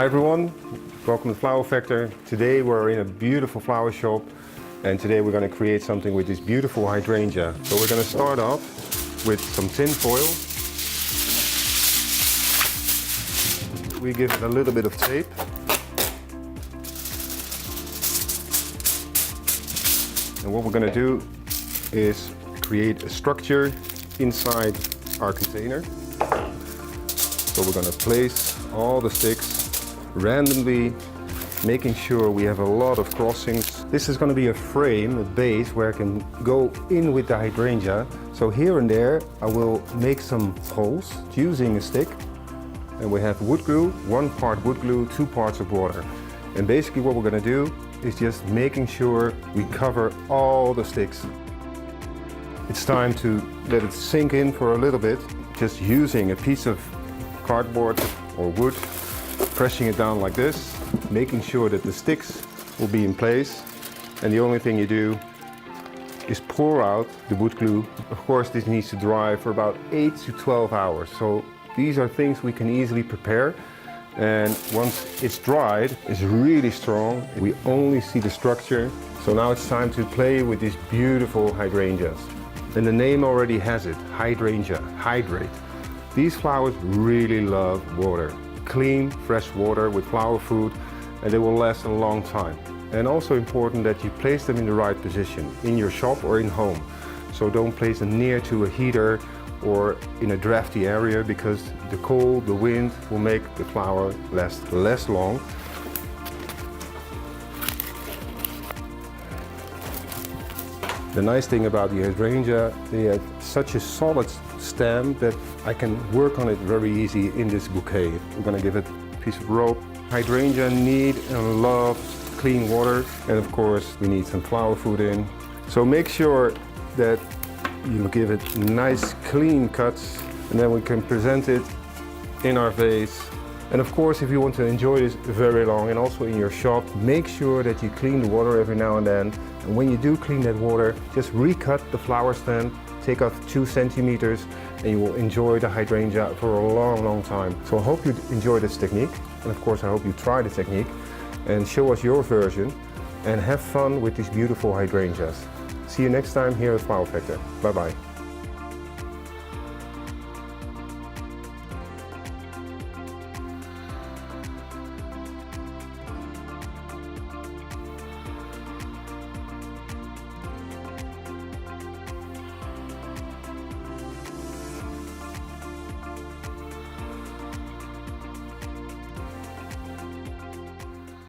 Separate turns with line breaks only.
Hi everyone, welcome to Flower Factor. Today we're in a beautiful flower shop and today we're going to create something with this beautiful hydrangea. So we're going to start off with some tin foil. We give it a little bit of tape. And what we're going to do is create a structure inside our container. So we're going to place all the sticks randomly, making sure we have a lot of crossings. This is going to be a frame, a base, where I can go in with the hydrangea. So here and there I will make some holes using a stick. And we have wood glue, 1 part wood glue, 2 parts of water. And basically what we're going to do is just making sure we cover all the sticks. It's time to let it sink in for a little bit, just using a piece of cardboard or wood, pressing it down like this, making sure that the sticks will be in place. And the only thing you do is pour out the wood glue. Of course, this needs to dry for about 8 to 12 hours. So these are things we can easily prepare. And once it's dried, it's really strong. We only see the structure. So now it's time to play with these beautiful hydrangeas. And the name already has it, hydrangea, hydrate. These flowers really love water. Clean, fresh water with flower food, and they will last a long time. And also important that you place them in the right position, in your shop or in home. So don't place them near to a heater or in a drafty area, because the cold, the wind will make the flower last less long. The nice thing about the hydrangea, they have such a solid stem that I can work on it very easy in this bouquet. We're going to give it a piece of rope. Hydrangea need and love clean water, and of course we need some flower food in. So make sure that you give it nice clean cuts, and then we can present it in our vase. And of course, if you want to enjoy this very long and also in your shop, make sure that you clean the water every now and then. And when you do clean that water, just recut the flower stand, take off 2 centimeters, and you will enjoy the hydrangea for a long, long time. So I hope you enjoy this technique. And of course, I hope you try the technique and show us your version and have fun with these beautiful hydrangeas. See you next time here at Flower Factor. Bye bye.